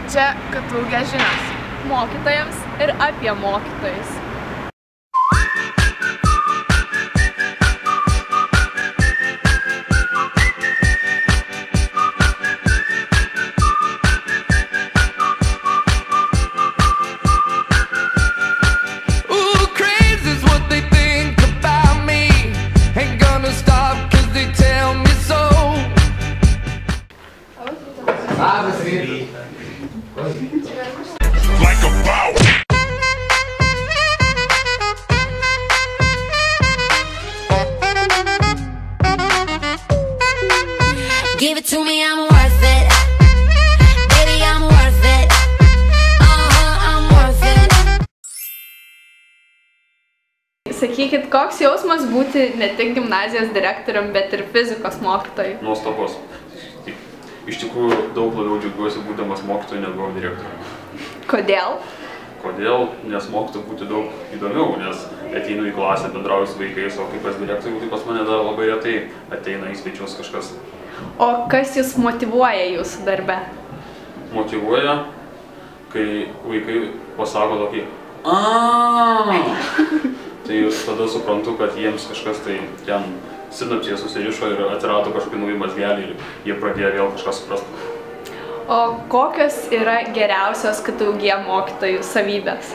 Čia KTUG žinios. Mokytojams ir apie mokytojus. Give it to me, I'm worth it. Baby, I'm worth it. I'm worth it. Sakykit, koks jausmas būti ne tik gimnazijos direktorium, bet ir fizikos mokytojui? Nuostabus. Iš tikrųjų, daug labiau džiaugiuosi būdamas mokytoju negu direktoriumi. Kodėl? Kodėl? Nes mokytojui būti daug įdomiau, nes ateinu į klasę, bendrauju su vaikais, o kaip pas direktorių, tai pas mane dar labai retai ateina į svečius kažkas. O kas jūs motyvuoja jūsų darbe? Motyvuoja, kai vaikai pasako tokį tai tada suprantu, kad jiems kažkas tai ten sinapsija susirišo ir atsirado kažkokį naują mazgelį ir jie pradėjo vėl kažką suprasti. O kokios yra geriausios KTUG mokytojų savybės?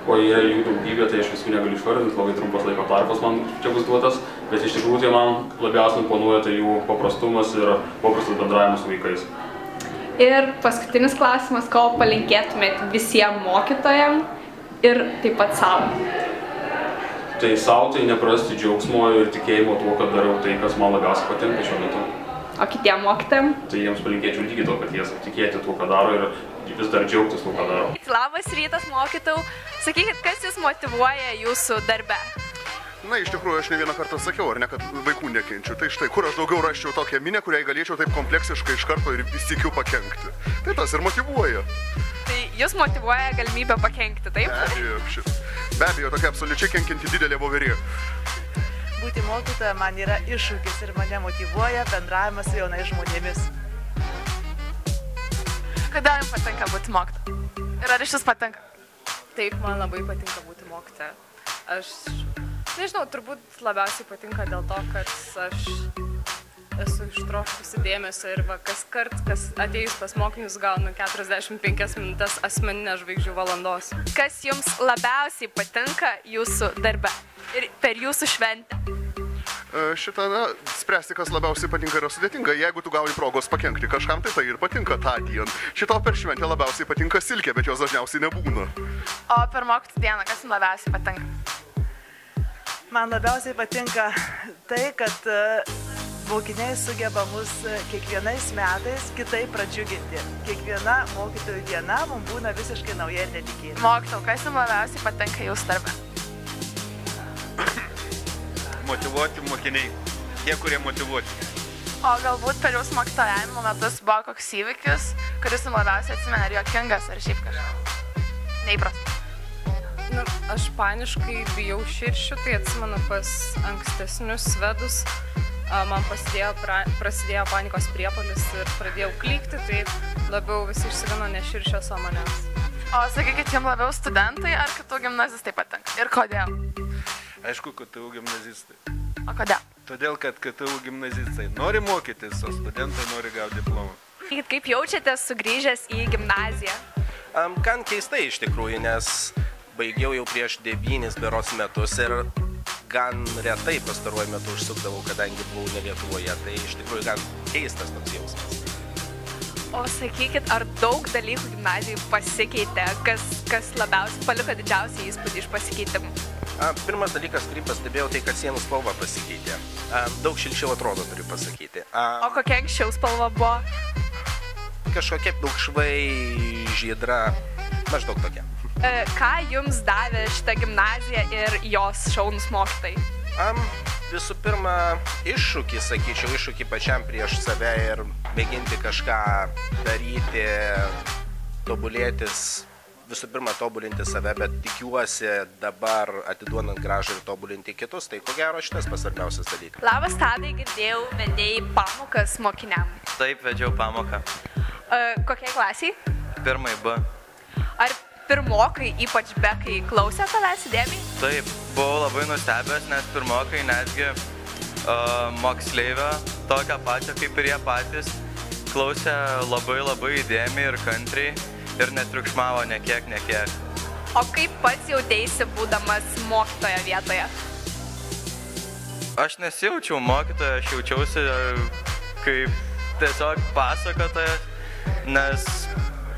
O yra jų daugybė, tai aš visų negaliu išvardinti, labai trumpas laiko tarpas man čia bus duotas, bet iš tikrųjų tai man labiausiai imponuoja tai jų paprastumas ir paprastas bendravimas su vaikais. Ir paskutinis klausimas, ko palinkėtumėt visiems mokytojams ir taip pat savo? Tai savo tai neprarasti džiaugsmo ir tikėjimo tuo, kad darau tai, kas man labiausiai patinka šiuo metu. O kitiem mokytojams? Tai jiems palinkėčiau lygiai to paties, tikėti tuo, ką daro ir vis dar džiaugtis tuo, ką daro. Labas rytas, mokytojau. Sakykit, kas jūs motyvuoja jūsų darbe? Na, iš tikrųjų, aš ne vieną kartą sakiau, ar ne, kad vaikų nekenčiu. Tai štai, kur aš daugiau rasčiau tokią minę, kuriai galėčiau taip kompleksiškai iš karto ir įsikiu pakenkti. Tai tas ir motyvuoja. Tai jūs motyvuoja galimybę pakenkti, taip? Be abejo, tokia absoliučiai kenkianti didelė voverė. Būti mokytoja man yra iššūkis ir mane motyvuoja bendravimas su jaunais žmonėmis. Kodėl jums patinka būti mokytoja? Ir ar iš vis patinka? Taip, man labai patinka būti mokytoja. Aš, nežinau, turbūt labiausiai patinka dėl to, kad aš esu ištroškusi dėmesio ir kas kart, kas atėjus pas mokinius, gaunu 45 minutės asmeninės žvaigždžių valandos. Kas jums labiausiai patinka jūsų darbe ir per jūsų šventę? Šitą, spręsti, kas labiausiai patinka, yra sudėtinga. Jeigu tu gauni progos pakenkti kažkam, tai ir patinka tą dieną. Šito per šventę labiausiai patinka silkė, bet jos dažniausiai nebūna. O per mokytojų dieną, kas jums labiausiai patinka? Man labiausiai patinka tai, kad mokiniai sugeba mus kiekvienais metais kitaip pradžiuginti. Kiekviena mokytojų diena mums būna visiškai nauja ir netikėta. Mokytojau, kas jums labiausiai patinka jūsų darbe? Motyvuoti mokiniai, tie, kurie motyvuoti. O galbūt per jūsų mokytojavimo metus buvo koks įvykis, kuris jums labiausiai atsimena, ar juokingas, ar šiaip kažkas neįprastas? Nu, aš paniškai bijau širšių, tai atsimenu pas ankstesnius svedus. Man prasidėjo panikos priepuolis ir pradėjau klykti, tai labiau visi išsigano ne širšios, o manęs. O sakykit, jums labiau studentai ar KTU gimnazistai patinka? Ir kodėl? Aišku, KTU gimnazistai. O kodėl? Todėl, kad KTU gimnazistai nori mokytis, o studentai nori gauti diplomą. Kaip jaučiatės sugrįžęs į gimnaziją? Gan keistai iš tikrųjų, nes baigiau jau prieš 9 berods metus ir gan retai pastaruoju metu užsukdavau, kadangi buvau ne Lietuvoje, tai iš tikrųjų gan keistas toks jausmas. O sakykit, ar daug dalykų gimnazijai pasikeitė? Kas labiausiai paliko didžiausią įspūdį iš pasikeitimų? Pirmas dalykas, kurį pastebėjau, tai kad sienų spalva pasikeitė. Daug šilčiau atrodo, turiu pasakyti. O kokia anksčiau spalva buvo? Kažkokia pilkšvai, žydra, maždaug tokia. Ką jums davė šitą gimnaziją ir jos šaunūs mokytojai? Visų pirma, iššūkį, sakyčiau, iššūkį pačiam prieš save ir mėginti kažką daryti, tobulėtis, visų pirma, tobulinti save, bet tikiuosi dabar atiduodant grąžą ir tobulinti kitus, tai ko gero šitas svarbiausias dalykas. Labas, Tadai, girdėjau, vedėjai pamokas mokiniam. Taip, vedžiau pamoką. Kokiai klasiai? Pirmai B. Ar pirmokai, ypač bekai, klausė tavęs įdėmiai? Taip, buvau labai nustebęs, nes pirmokai netgi moksleivio, tokią pačią kaip ir jie patys, klausė labai įdėmiai ir kantriai ir netriukšmavo nekiek. O kaip pats jauteisi būdamas mokytojo vietoje? Aš nesijaučiau mokytojo, aš jaučiausi kaip tiesiog pasakotojas, nes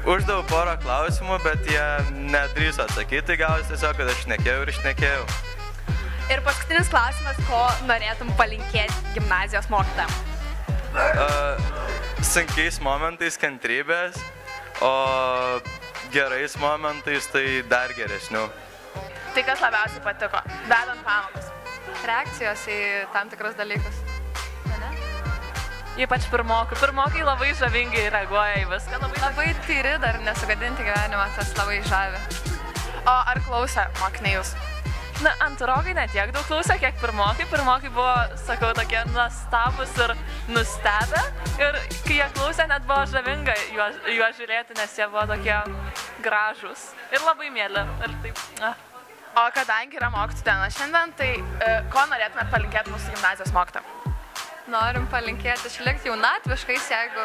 uždaviau porą klausimų, bet jie nedrįso atsakyti, tai gavosi tiesiog, kad aš šnekėjau. Ir paskutinis klausimas, ko norėtum palinkėti gimnazijos mokytojam? Sunkiais momentais kantrybės, o gerais momentais tai dar geresnių. Tai kas labiausiai patiko, vedant pamokas? Reakcijos į tam tikrus dalykus. Ypač pirmokai. Pirmokai labai žavingai reaguoja į viską. Labai tyri, dar nesugadinti gyvenimą, tas labai žavi. O ar klausė mokiniai jūs? Na, antrokai ne tiek daug klausė, kiek pirmokai. Pirmokai buvo, sakau, tokie nuostabus ir nustebę. Ir kai jie klausė, net buvo žavinga juos žiūrėti, nes jie buvo tokie gražūs. Ir labai mėly. Ir taip. O kadangi yra mokytojų diena šiandien, tai ko norėtumėt palinkėti mūsų gimnazijos mokytojam? Norim palinkėti išlikti jaunatviškais, jeigu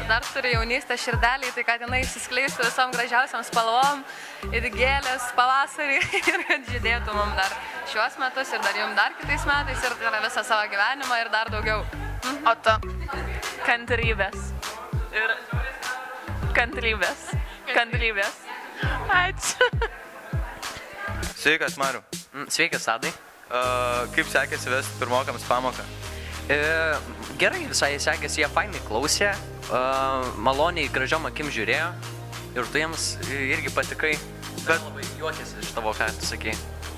dar turi jaunystę širdelį, tai kad jinai išsiskleistų visom gražiausiam spalvom, ir gėlės pavasarį, ir kad žydėtų mums dar šiuos metus, ir dar jums dar kitais metais, ir visą savo gyvenimą, ir dar daugiau. O tu? Kantrybės. Ir kantrybės. Ačiū. Sveikas, Mariu. Sveikas, Adai. Kaip sekėsi vesti pirmokams pamoką? Gerai, visai sekėsi, jie fainai klausė, maloniai gražiom akim žiūrėjo ir tu jiems irgi patikai, bet labai juokėsi iš tavo, ką tu sakei.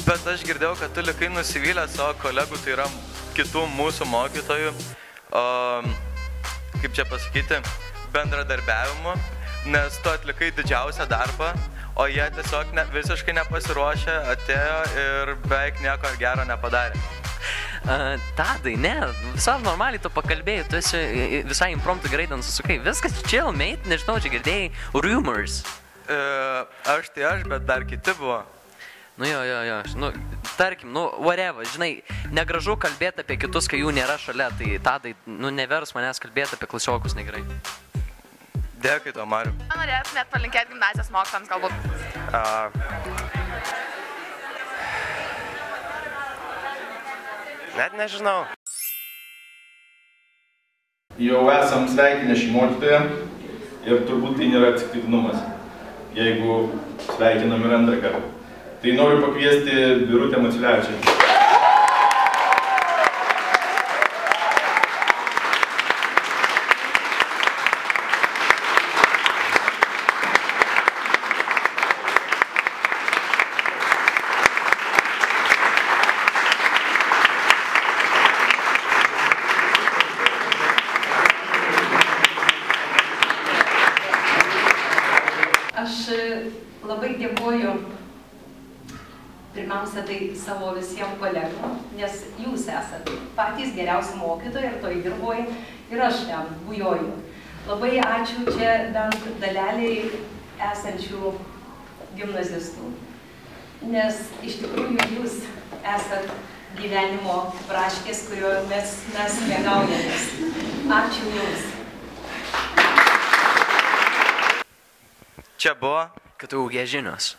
Bet aš girdėjau, kad tu likai nusivylę savo kolegų, tai yra kitų mūsų mokytojų, kaip čia pasakyti, bendradarbiavimu, nes tu atlikai didžiausią darbą, o jie tiesiog visiškai nepasiruošę, atėjo ir beveik nieko gero nepadarė. Tadai, ne, visai normaliai tu pakalbėjai, tu esi visai impromptu gerai ten susukai, viskas chill, mate, nežinau, čia girdėjai rumors. Aš, bet dar kiti buvo. Nu jo, tarkim, whatever, žinai, negražu kalbėti apie kitus, kai jų nėra šalia, tai Tadai, nevers manęs kalbėti apie klasiokus negerai. Dėkui to, Mariu. Ką norėtumėt palinkėti gimnazijos mokytojams galbūt? Net nežinau. Jau esam sveikinę šį mokytoją ir turbūt tai nėra atsitiktinumas, jeigu sveikinam ir antrą kartą. Tai noriu pakviesti Birutę Maciulevičienę. Aš labai dėkoju pirmiausia tai savo visiems kolegom, nes jūs esat patys geriausi mokytojai ir toj dirboj ir aš ten bujoju. Labai ačiū čia bent daleliai esančių gimnazistų, nes iš tikrųjų jūs esat gyvenimo braškės, kurio mes mėgaujamės. Ačiū jums. Čia buvo KTU žinios.